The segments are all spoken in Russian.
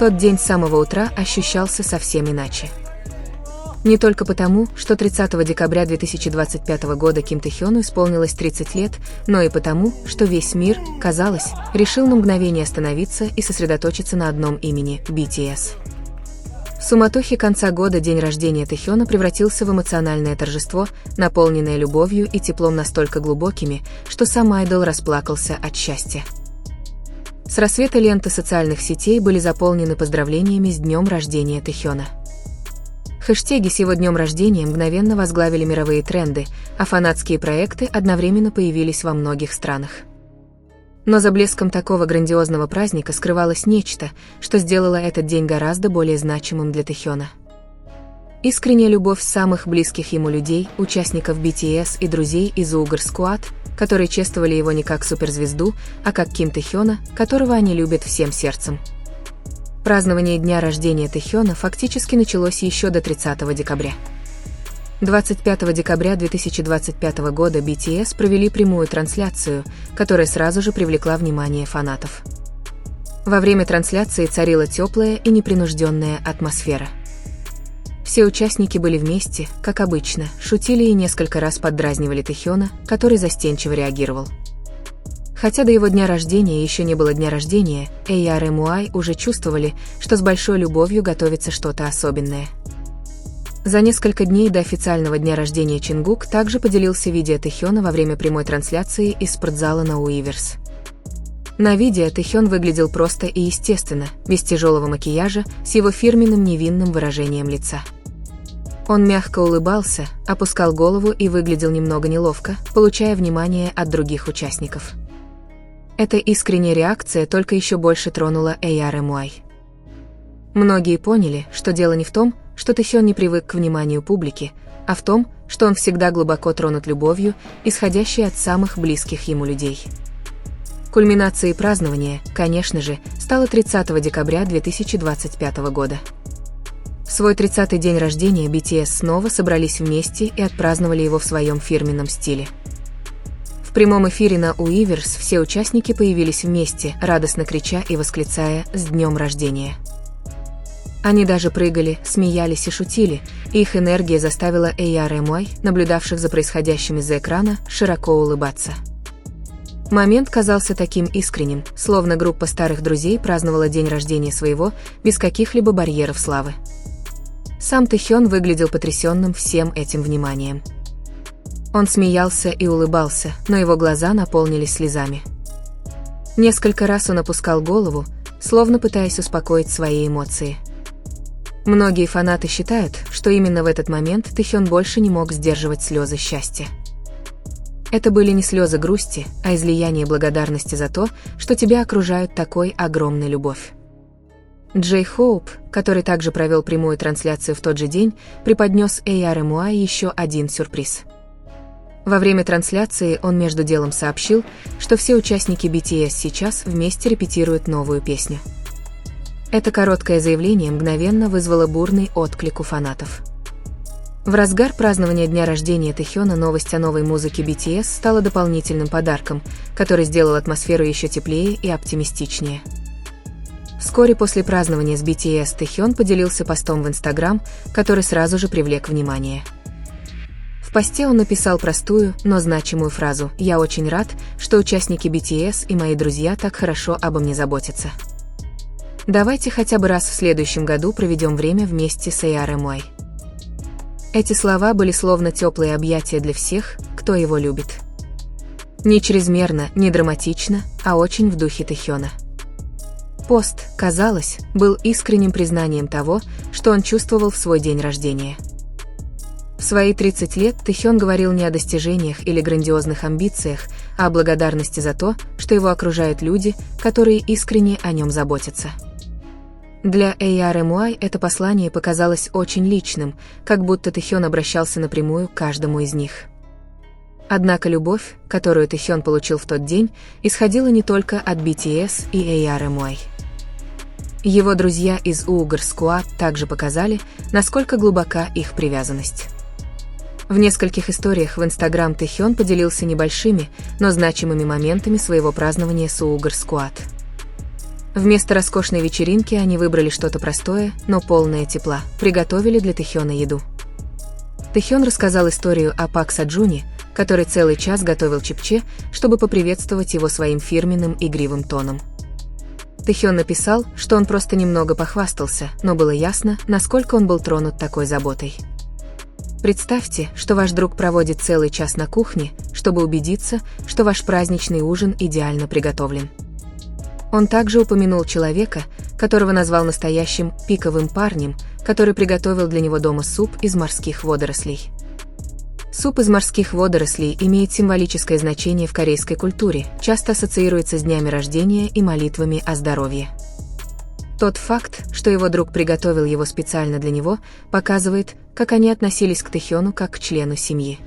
Тот день с самого утра ощущался совсем иначе. Не только потому, что 30 декабря 2025 года Ким Тэ-хёну исполнилось 30 лет, но и потому, что весь мир, казалось, решил на мгновение остановиться и сосредоточиться на одном имени – BTS. В суматохе конца года день рождения Тэ-хёна превратился в эмоциональное торжество, наполненное любовью и теплом настолько глубокими, что сам айдол расплакался от счастья. С рассвета ленты социальных сетей были заполнены поздравлениями с днем рождения Тэ-хёна. Хэштеги с его днем рождения мгновенно возглавили мировые тренды, а фанатские проекты одновременно появились во многих странах. Но за блеском такого грандиозного праздника скрывалось нечто, что сделало этот день гораздо более значимым для Тэ-хёна. Искренняя любовь самых близких ему людей, участников BTS и друзей из Ugar Squad, которые чествовали его не как суперзвезду, а как Ким Тэ-хёна, которого они любят всем сердцем. Празднование дня рождения Тэ-хёна фактически началось еще до 30 декабря. 25 декабря 2025 года BTS провели прямую трансляцию, которая сразу же привлекла внимание фанатов. Во время трансляции царила теплая и непринужденная атмосфера. Все участники были вместе, как обычно, шутили и несколько раз поддразнивали Тэ-хёна, который застенчиво реагировал. Хотя до его дня рождения еще не было дня рождения, ARMY уже чувствовали, что с большой любовью готовится что-то особенное. За несколько дней до официального дня рождения Чингук также поделился видео Тэ-хёна во время прямой трансляции из спортзала на Уиверс. На видео Тэ-хён выглядел просто и естественно, без тяжелого макияжа, с его фирменным невинным выражением лица. Он мягко улыбался, опускал голову и выглядел немного неловко, получая внимание от других участников. Эта искренняя реакция только еще больше тронула ARMY. Многие поняли, что дело не в том, что Тэ-хён не привык к вниманию публики, а в том, что он всегда глубоко тронут любовью, исходящей от самых близких ему людей. Кульминацией празднования, конечно же, стало 30 декабря 2025 года. В свой 30-й день рождения BTS снова собрались вместе и отпраздновали его в своем фирменном стиле. В прямом эфире на Уиверс все участники появились вместе, радостно крича и восклицая «С днем рождения!». Они даже прыгали, смеялись и шутили, и их энергия заставила ARMY, наблюдавших за происходящим из-за экрана, широко улыбаться. Момент казался таким искренним, словно группа старых друзей праздновала день рождения своего, без каких-либо барьеров славы. Сам Тэ-хён выглядел потрясенным всем этим вниманием. Он смеялся и улыбался, но его глаза наполнились слезами. Несколько раз он опускал голову, словно пытаясь успокоить свои эмоции. Многие фанаты считают, что именно в этот момент Тэ-хён больше не мог сдерживать слезы счастья. Это были не слезы грусти, а излияние благодарности за то, что тебя окружают такой огромной любовь. Джей Хоуп, который также провел прямую трансляцию в тот же день, преподнес ARMY еще один сюрприз. Во время трансляции он между делом сообщил, что все участники BTS сейчас вместе репетируют новую песню. Это короткое заявление мгновенно вызвало бурный отклик у фанатов. В разгар празднования дня рождения Тэ-хёна новость о новой музыке BTS стала дополнительным подарком, который сделал атмосферу еще теплее и оптимистичнее. Вскоре после празднования с BTS Тэ-хён поделился постом в Instagram, который сразу же привлек внимание. В посте он написал простую, но значимую фразу «Я очень рад, что участники BTS и мои друзья так хорошо обо мне заботятся. Давайте хотя бы раз в следующем году проведем время вместе с ARMY». Эти слова были словно теплые объятия для всех, кто его любит. Не чрезмерно, не драматично, а очень в духе Тэ-хёна. Пост, казалось, был искренним признанием того, что он чувствовал в свой день рождения. В свои 30 лет Тэ-хён говорил не о достижениях или грандиозных амбициях, а о благодарности за то, что его окружают люди, которые искренне о нем заботятся. Для ARMY это послание показалось очень личным, как будто Тэ-хён обращался напрямую к каждому из них. Однако любовь, которую Тэ-хён получил в тот день, исходила не только от BTS и ARMY. Его друзья из Ugar Squad также показали, насколько глубока их привязанность. В нескольких историях в Instagram Тэ-хён поделился небольшими, но значимыми моментами своего празднования с Ugar Squad. Вместо роскошной вечеринки они выбрали что-то простое, но полное тепла, приготовили для Тэхёна еду. Тэхён рассказал историю о Пак Саджуне, который целый час готовил чипче, чтобы поприветствовать его своим фирменным игривым тоном. Тэхён написал, что он просто немного похвастался, но было ясно, насколько он был тронут такой заботой. Представьте, что ваш друг проводит целый час на кухне, чтобы убедиться, что ваш праздничный ужин идеально приготовлен. Он также упомянул человека, которого назвал настоящим пиковым парнем, который приготовил для него дома суп из морских водорослей. Суп из морских водорослей имеет символическое значение в корейской культуре, часто ассоциируется с днями рождения и молитвами о здоровье. Тот факт, что его друг приготовил его специально для него, показывает, как они относились к Тэхёну как к члену семьи.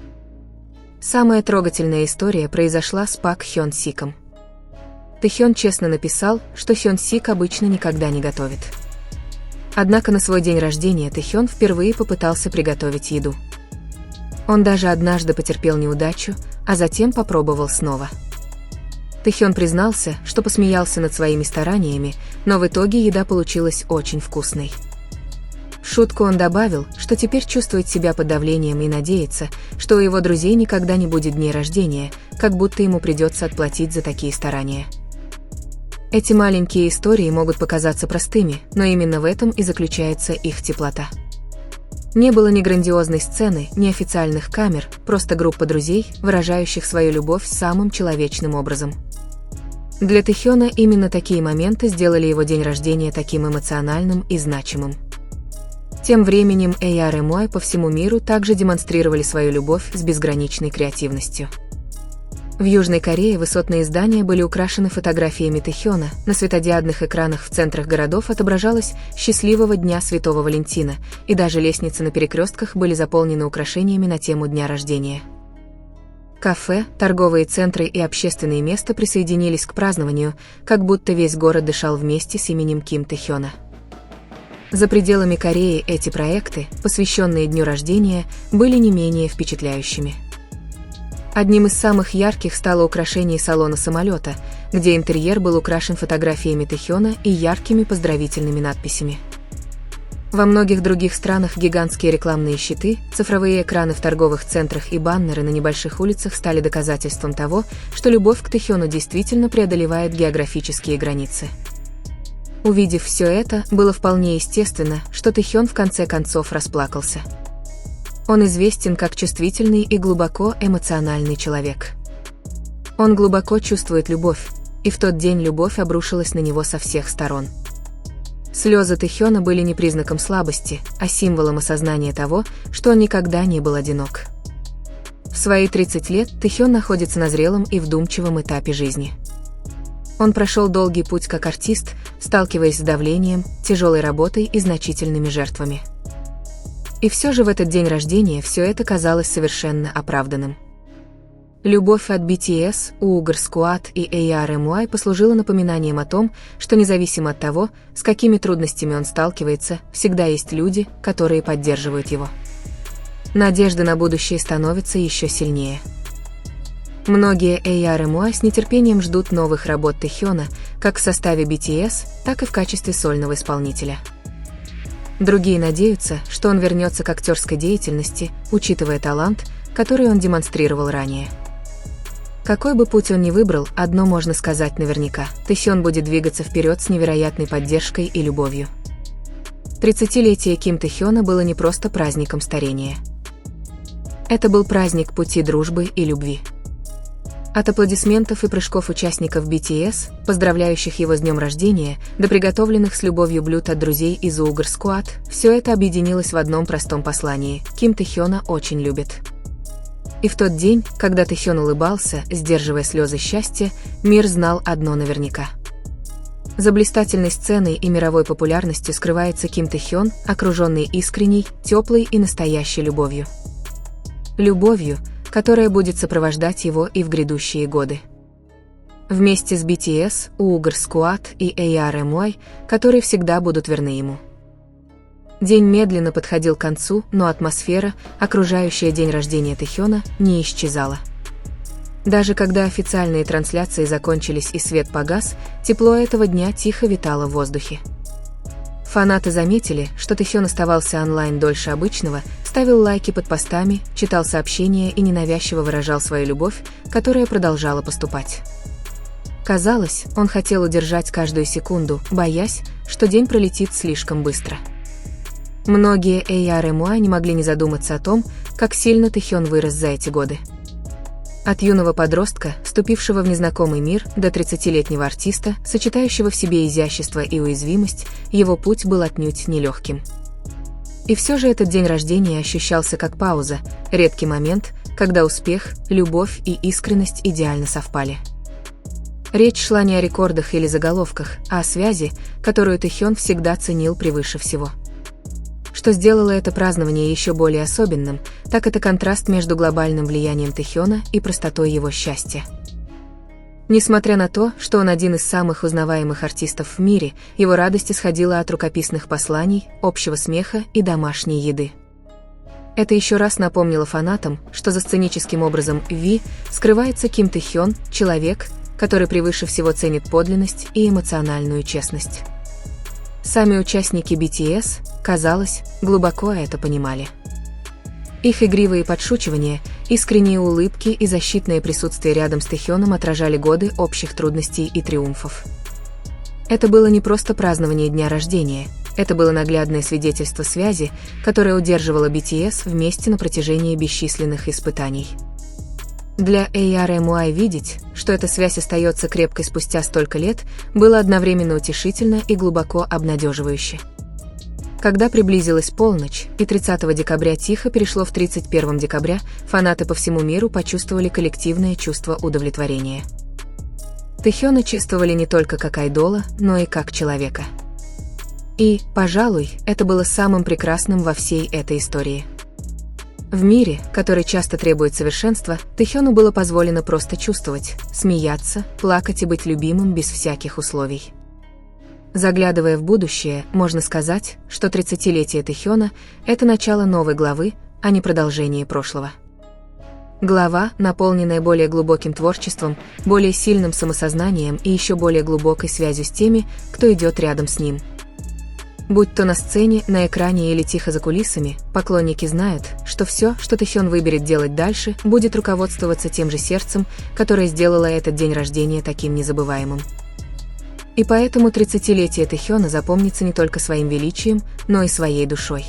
Самая трогательная история произошла с Пак Хён Сиком. Тэхён честно написал, что Хён Сик обычно никогда не готовит. Однако на свой день рождения Тэхён впервые попытался приготовить еду. Он даже однажды потерпел неудачу, а затем попробовал снова. Тэхён признался, что посмеялся над своими стараниями, но в итоге еда получилась очень вкусной. В шутку он добавил, что теперь чувствует себя под давлением и надеется, что у его друзей никогда не будет дней рождения, как будто ему придется отплатить за такие старания. Эти маленькие истории могут показаться простыми, но именно в этом и заключается их теплота. Не было ни грандиозной сцены, ни официальных камер, просто группа друзей, выражающих свою любовь самым человечным образом. Для Тэхёна именно такие моменты сделали его день рождения таким эмоциональным и значимым. Тем временем AR-MY по всему миру также демонстрировали свою любовь с безграничной креативностью. В Южной Корее высотные здания были украшены фотографиями Тэхёна, на светодиодных экранах в центрах городов отображалось «Счастливого дня Святого Валентина», и даже лестницы на перекрестках были заполнены украшениями на тему дня рождения. Кафе, торговые центры и общественные места присоединились к празднованию, как будто весь город дышал вместе с именем Ким Тэхёна. За пределами Кореи эти проекты, посвященные дню рождения, были не менее впечатляющими. Одним из самых ярких стало украшение салона самолета, где интерьер был украшен фотографиями Тэхёна и яркими поздравительными надписями. Во многих других странах гигантские рекламные щиты, цифровые экраны в торговых центрах и баннеры на небольших улицах стали доказательством того, что любовь к Тэхёну действительно преодолевает географические границы. Увидев все это, было вполне естественно, что Тэхён в конце концов расплакался. Он известен как чувствительный и глубоко эмоциональный человек. Он глубоко чувствует любовь, и в тот день любовь обрушилась на него со всех сторон. Слезы Тэхёна были не признаком слабости, а символом осознания того, что он никогда не был одинок. В свои 30 лет Тэхён находится на зрелом и вдумчивом этапе жизни. Он прошел долгий путь как артист, сталкиваясь с давлением, тяжелой работой и значительными жертвами. И все же в этот день рождения все это казалось совершенно оправданным. Любовь от BTS, Uyghur Squad и AR-MY послужила напоминанием о том, что независимо от того, с какими трудностями он сталкивается, всегда есть люди, которые поддерживают его. Надежда на будущее становится еще сильнее. Многие AR-MY с нетерпением ждут новых работ Тэхёна, как в составе BTS, так и в качестве сольного исполнителя. Другие надеются, что он вернется к актерской деятельности, учитывая талант, который он демонстрировал ранее. Какой бы путь он ни выбрал, одно можно сказать наверняка: Тэхён будет двигаться вперед с невероятной поддержкой и любовью. 30-летие Ким Тэхёна было не просто праздником старения. Это был праздник пути дружбы и любви. От аплодисментов и прыжков участников BTS, поздравляющих его с днем рождения, до приготовленных с любовью блюд от друзей из Uyghur Squad, все это объединилось в одном простом послании: Ким Тэхёна очень любит. И в тот день, когда Тэхён улыбался, сдерживая слезы счастья, мир знал одно наверняка. За блистательной сценой и мировой популярностью скрывается Ким Тэхён, окруженный искренней, теплой и настоящей любовью. Любовью, которая будет сопровождать его и в грядущие годы. Вместе с BTS, Uyghur Squad и AR-MY, которые всегда будут верны ему. День медленно подходил к концу, но атмосфера, окружающая день рождения Тэхёна, не исчезала. Даже когда официальные трансляции закончились и свет погас, тепло этого дня тихо витало в воздухе. Фанаты заметили, что Тэхён оставался онлайн дольше обычного, ставил лайки под постами, читал сообщения и ненавязчиво выражал свою любовь, которая продолжала поступать. Казалось, он хотел удержать каждую секунду, боясь, что день пролетит слишком быстро. Многие ARMY не могли не задуматься о том, как сильно Тэхён вырос за эти годы. От юного подростка, вступившего в незнакомый мир, до 30-летнего артиста, сочетающего в себе изящество и уязвимость, его путь был отнюдь нелегким. И все же этот день рождения ощущался как пауза, редкий момент, когда успех, любовь и искренность идеально совпали. Речь шла не о рекордах или заголовках, а о связи, которую Тэхён всегда ценил превыше всего. Что сделало это празднование еще более особенным, так это контраст между глобальным влиянием Тэхёна и простотой его счастья. Несмотря на то, что он один из самых узнаваемых артистов в мире, его радость исходила от рукописных посланий, общего смеха и домашней еды. Это еще раз напомнило фанатам, что за сценическим образом Ви скрывается Ким Тэхён, человек, который превыше всего ценит подлинность и эмоциональную честность. Сами участники BTS, казалось, глубоко это понимали. Их игривые подшучивания, искренние улыбки и защитное присутствие рядом с Тэхёном отражали годы общих трудностей и триумфов. Это было не просто празднование дня рождения, это было наглядное свидетельство связи, которое удерживало BTS вместе на протяжении бесчисленных испытаний. Для ARMY видеть, что эта связь остается крепкой спустя столько лет, было одновременно утешительно и глубоко обнадеживающе. Когда приблизилась полночь, и 30 декабря тихо перешло в 31 декабря, фанаты по всему миру почувствовали коллективное чувство удовлетворения. Тэхёна чувствовали не только как айдола, но и как человека. И, пожалуй, это было самым прекрасным во всей этой истории. В мире, который часто требует совершенства, Тэхёну было позволено просто чувствовать, смеяться, плакать и быть любимым без всяких условий. Заглядывая в будущее, можно сказать, что 30-летие Тэхёна – это начало новой главы, а не продолжение прошлого. Глава, наполненная более глубоким творчеством, более сильным самосознанием и еще более глубокой связью с теми, кто идет рядом с ним. Будь то на сцене, на экране или тихо за кулисами, поклонники знают, что все, что Тэхён выберет делать дальше, будет руководствоваться тем же сердцем, которое сделало этот день рождения таким незабываемым. И поэтому 30-летие Тэхёна запомнится не только своим величием, но и своей душой.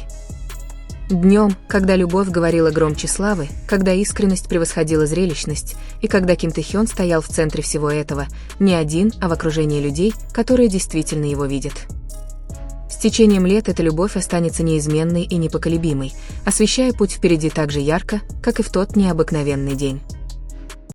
Днем, когда любовь говорила громче славы, когда искренность превосходила зрелищность, и когда Ким Тэхён стоял в центре всего этого, не один, а в окружении людей, которые действительно его видят. С течением лет эта любовь останется неизменной и непоколебимой, освещая путь впереди так же ярко, как и в тот необыкновенный день.